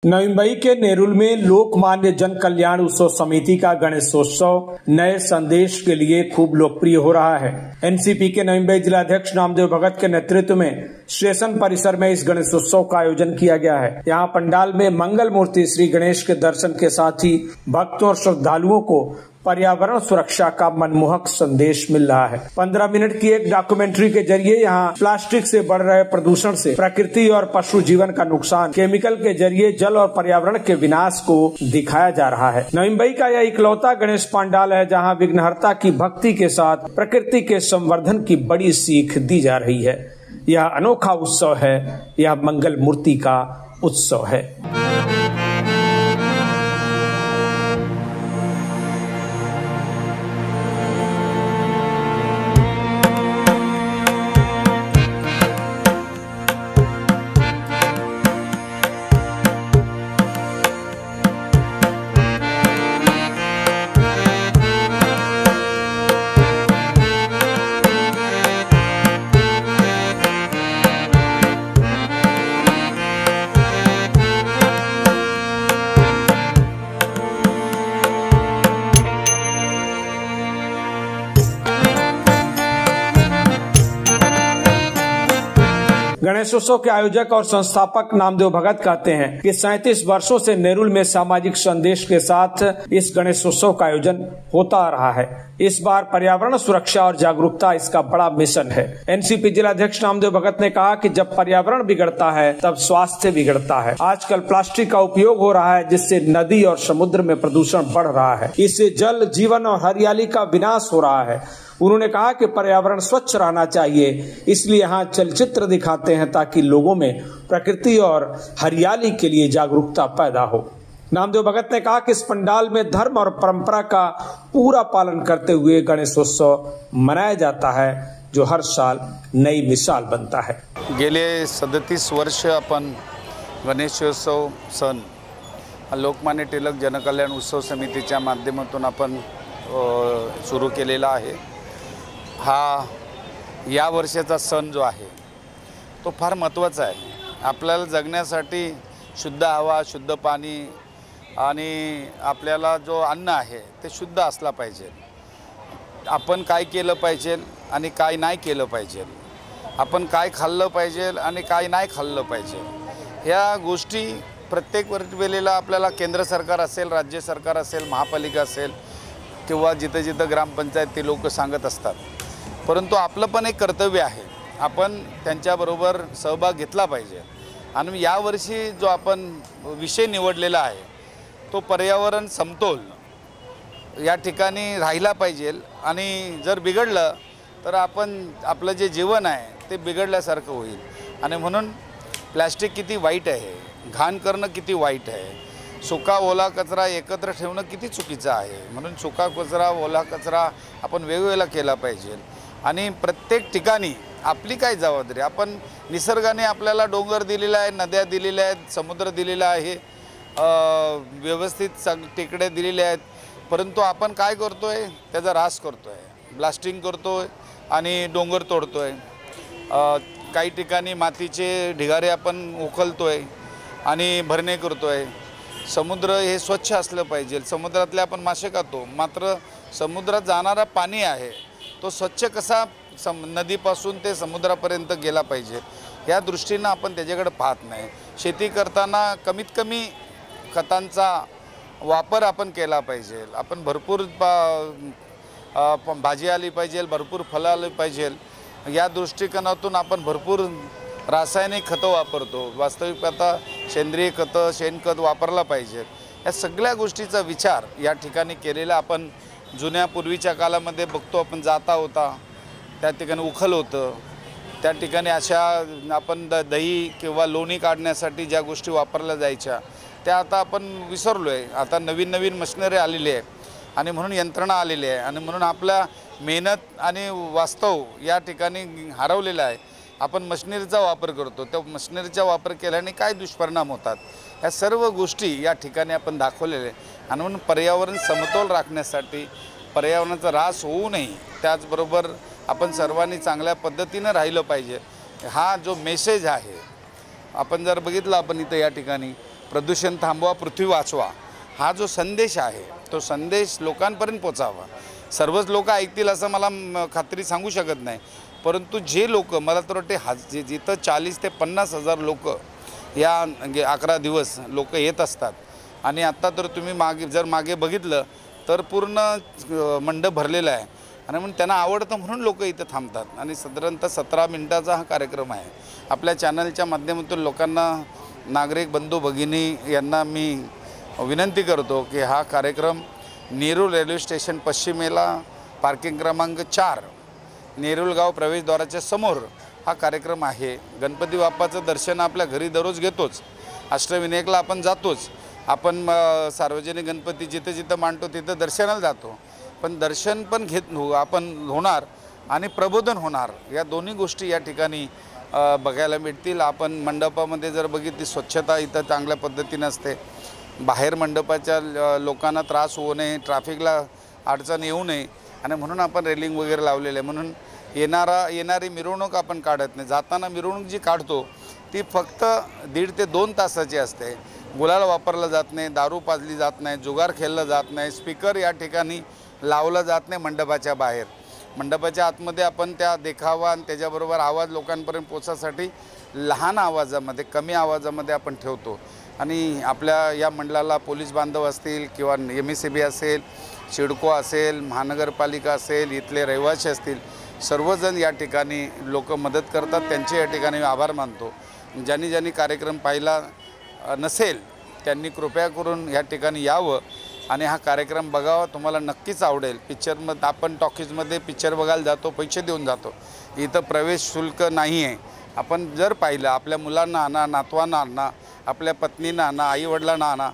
नवी मुंबई के नेरुल में लोकमान्य जन कल्याण उत्सव समिति का गणेशोत्सव नए संदेश के लिए खूब लोकप्रिय हो रहा है। एनसीपी के नवी मुंबई जिलाध्यक्ष नामदेव भगत के नेतृत्व में स्टेशन परिसर में इस गणेशोत्सव का आयोजन किया गया है। यहाँ पंडाल में मंगल मूर्ति श्री गणेश के दर्शन के साथ ही भक्तों और श्रद्धालुओं को पर्यावरण सुरक्षा का मनमोहक संदेश मिल रहा है। 15 मिनट की एक डॉक्यूमेंट्री के जरिए यहाँ प्लास्टिक से बढ़ रहे प्रदूषण से प्रकृति और पशु जीवन का नुकसान, केमिकल के जरिए जल और पर्यावरण के विनाश को दिखाया जा रहा है। नवी मुंबई का यह इकलौता गणेश पंडाल है जहाँ विघ्नहर्ता की भक्ति के साथ प्रकृति के संवर्धन की बड़ी सीख दी जा रही है। यह अनोखा उत्सव है, यह मंगल मूर्ति का उत्सव है। गणेशोत्सव के आयोजक और संस्थापक नामदेव भगत कहते हैं कि 37 वर्षों से नेरुल में सामाजिक संदेश के साथ इस गणेशोत्सव का आयोजन होता आ रहा है। इस बार पर्यावरण सुरक्षा और जागरूकता इसका बड़ा मिशन है। एनसीपी जिलाध्यक्ष नामदेव भगत ने कहा कि जब पर्यावरण बिगड़ता है तब स्वास्थ्य बिगड़ता है। आजकल प्लास्टिक का उपयोग हो रहा है जिससे नदी और समुद्र में प्रदूषण बढ़ रहा है। इससे जल, जीवन और हरियाली का विनाश हो रहा है। उन्होंने कहा कि पर्यावरण स्वच्छ रहना चाहिए, इसलिए यहाँ चलचित्र दिखाते हैं ताकि लोगों में प्रकृति और हरियाली के लिए जागरूकता पैदा हो। नामदेव भगत ने कहा कि इस पंडाल में धर्म और परंपरा का पूरा पालन करते हुए गणेशोत्सव मनाया जाता है, जो हर साल नई मिसाल बनता है। गेले 37 वर्ष आपण गणेशोत्सव सण लोकमान्य टिळक जनकल्याण उत्सव समितीच्या माध्यमातून आपण सुरू केलेला आहे। हा या वर्षाचा सण जो आहे तो फार महत्त्वाचा आहे। आपल्याला जगण्यासाठी शुद्ध हवा, शुद्ध पाणी आणि आपल्याला जो अन्न आहे ते शुद्ध असला पाहिजे। आपण काय केलं पाहिजे आणि काय नाही केलं पाहिजे, आपण काय खाल्लं पाहिजे आणि काय नाही खाल्लं पाहिजे, ह्या गोष्टी प्रत्येक वेळेला आपल्याला केंद्र सरकार असेल, राज्य सरकार असेल, महापालिका असेल किंवा जिथे जिथे ग्रामपंचायत ते लोक सांगत असतात। परंतु आपलं पण एक कर्तव्य आहे, आपण त्यांच्याबरोबर सहभाग घेतला पाहिजे। आणि यावर्षी जो आपण विषय निवडलेला आहे तो पर्यावरण समतोल या ठिकाणी राहिला पाहिजे। आणि जर बिघडलं तर आपण आपलं जे जीवन आहे ते बिघडल्यासारखं होईल। आणि म्हणून प्लास्टिक किती वाईट आहे, घाण करणं किती वाईट आहे, सुका ओला कचरा एकत्र ठेवणं किती चुकीचं आहे। म्हणून सुका कचरा, ओला कचरा आपण वेगवेगळा केला पाहिजे। आणि प्रत्येक ठिकाणी आपली काय जबाबदारी, आपण निसर्गाने आपल्याला डोंगर दिलेला आहे, नद्या दिलेल्या आहेत, समुद्र दिलेला आहे, व्यवस्थित टेकड्या दिलेल्या आहेत, परंतु आपण काय करतोय, त्याचा ऱ्हास करतोय, ब्लास्टिंग करतोय आणि डोंगर तोडतोय। काही ठिकाणी मातीचे ढिगारे आपण उकलतोय आणि भरणे करतोय। समुद्र हे स्वच्छ असलं पाहिजे। समुद्रातले आपण मासे खातो, मात्र समुद्रात जाणारा पाणी आहे तो स्वच्छ कसा नदीपासून ते समुद्रापर्यंत गेला पाहिजे, या दृष्टीने आपण त्याच्याकडे पाहत नाही। शेती करताना कमीत कमी खतांचा वापर आपण केला पाहिजे। आपण भरपूर भाजी आली पाहिजे, भरपूर फळं आली पाहिजे, या दृष्टिकोनातून आपण भरपूर रासायनिक खतं वापरतो। वास्तविक आता सेंद्रिय खतं, शेणखत वापरला पाहिजे। या सगळ्या गोष्टीचा विचार या ठिकाणी केलेला आपण जुन्या पूर्वीच्या काळामध्ये बघतो। आपण जाता होता त्या ठिकाणी उखल होतं, त्या ठिकाणी अशा आपण दही किंवा लोणी काढण्यासाठी ज्या गोष्टी वापरल्या जायच्या त्या आता आपण विसरलो आहे। आता नवीन नवीन मशिनरी आलेली आहे आणि म्हणून यंत्रणा आलेली आहे आणि म्हणून आपल्या मेहनत आणि वास्तव या ठिकाणी हरवलेला आहे। आपण मशिनरीचा वापर करतो, त्या मशिनरीचा वापर केल्याने काय दुष्परिणाम होतात, या सर्व गोष्टी या ठिकाणी आपण दाखवलेले आणि म्हणून पर्यावरण समतोल राखण्यासाठी, पर्यावरणाचा ऱ्हास होऊ नये, त्याचबरोबर आपण सर्वांनी चांगल्या पद्धतीने राहिलं पाहिजे। हा जो मेसेज आहे आपण जर बघितला आपण इथे या ठिकाणी प्रदूषण थांबवा, पृथ्वी वाचवा, हा जो संदेश आहे तो संदेश लोकांपर्यंत पोचावा. सर्वच लोक ऐकतील असं मला खात्री सांगू शकत नाही, परंतु जे लोक, मला तर वाटते जिथं 40 ते 50 हजार लोक या 11 दिवस लोक येत असतात. आणि आत्ता तर तुम्ही मागे बघितलं तर पूर्ण मंडप भरलेला आहे. आणि म्हणून त्यांना आवडतं म्हणून लोक इथं थांबतात. आणि साधारणतः 17 मिनिटाचा हा कार्यक्रम आहे. आपल्या चॅनलच्या माध्यमातून लोकांना, नागरिक बंधू भगिनी यांना मी विनंती करतो की हा कार्यक्रम नेरूळ रेल्वे स्टेशन पश्चिमेला पार्किंग क्रमांक 4 नेरूळ गाव प्रवेशद्वाराच्या समोर हा कार्यक्रम आहे. गणपती बाप्पाचं दर्शन आपल्या घरी दररोज घेतोच, अष्टविनायकला आपण जातोच, आपण सार्वजनिक गणपती जिथे जिथं मांडतो तिथं दर्शनाला जातो. पण दर्शन पण आपण होणार आणि प्रबोधन होणार, या दोन्ही गोष्टी या ठिकाणी बघायला मिळतील. आपण मंडपामध्ये जर बघितली, स्वच्छता इथं चांगल्या पद्धतीने असते. बाहेर मंडपाच्या लोकांना त्रास होऊ नये, ट्रॅफिकला अडचण येऊ नये, आणि म्हणून आपण रेलिंग वगैरे लावलेले आहे. म्हणून येणारी मिरवणूक आपण काढत नाही. जाताना मिरवणूक जी काढतो ती फक्त 1.5 ते 2 तासाची असते. गुलाल वापरला जात नाही, दारू पाजली जात नाही, जुगार खेळलं जात नाही, स्पीकर या ठिकाणी लावला जात नाही मंडपाच्या बाहेर. मंडपाच्या आतमध्ये आपण त्या देखावा आणि त्याच्याबरोबर आवाज लोकांपर्यंत पोचण्यासाठी लहान आवाजामध्ये, कमी आवाजामध्ये आपण ठेवतो. आणि आपल्या या मंडळाला पोलीस बांधव असतील किंवा MSCB असेल, सिडको असेल, महानगरपालिका असेल, इथले रहिवासी असतील, सर्वजण या ठिकाणी लोक मदत करतात. त्यांचे या ठिकाणी आभार मानतो. ज्यांनी कार्यक्रम पाहिला नसेल त्यांनी कृपया करून या ठिकाणी यावं आणि हा कार्यक्रम बघावा. तुम्हाला नक्कीच आवडेल. पिक्चरमध्ये आपण टॉकीजमध्ये पिक्चर बघायला जातो, पैसे देऊन जातो. इथं प्रवेश शुल्क नाही आहे. आपण जर पाहिलं, आपल्या मुलांना आणा, नातवांना आणा, आपल्या पत्नींना आणा, आईवडिलांना आणा.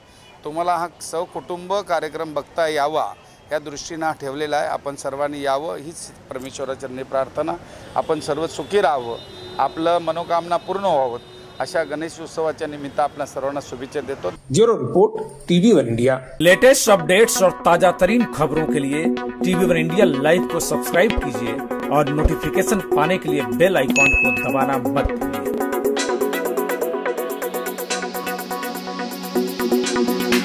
तुम्हाला हा सहकुटुंब कार्यक्रम बघता यावा या दृष्टीनं ठेवलेला आहे. आपण सर्वांनी यावं हीच परमेश्वराचरणी प्रार्थना. आपण सर्व सुखी राहावं, आपलं मनोकामना पूर्ण व्हावं, अशा गणेश उत्सवाच्या निमित्त आपल्या सर्वांना शुभेच्छा देतो. Bureau report, TV1 India. Latest updates और ताजा तरीन खबरों के लिए TV1 इंडिया लाइव को सब्सक्राइब कीजिए और नोटिफिकेशन पाने के लिए बेल आइकॉन को दबाना मत भूलिए.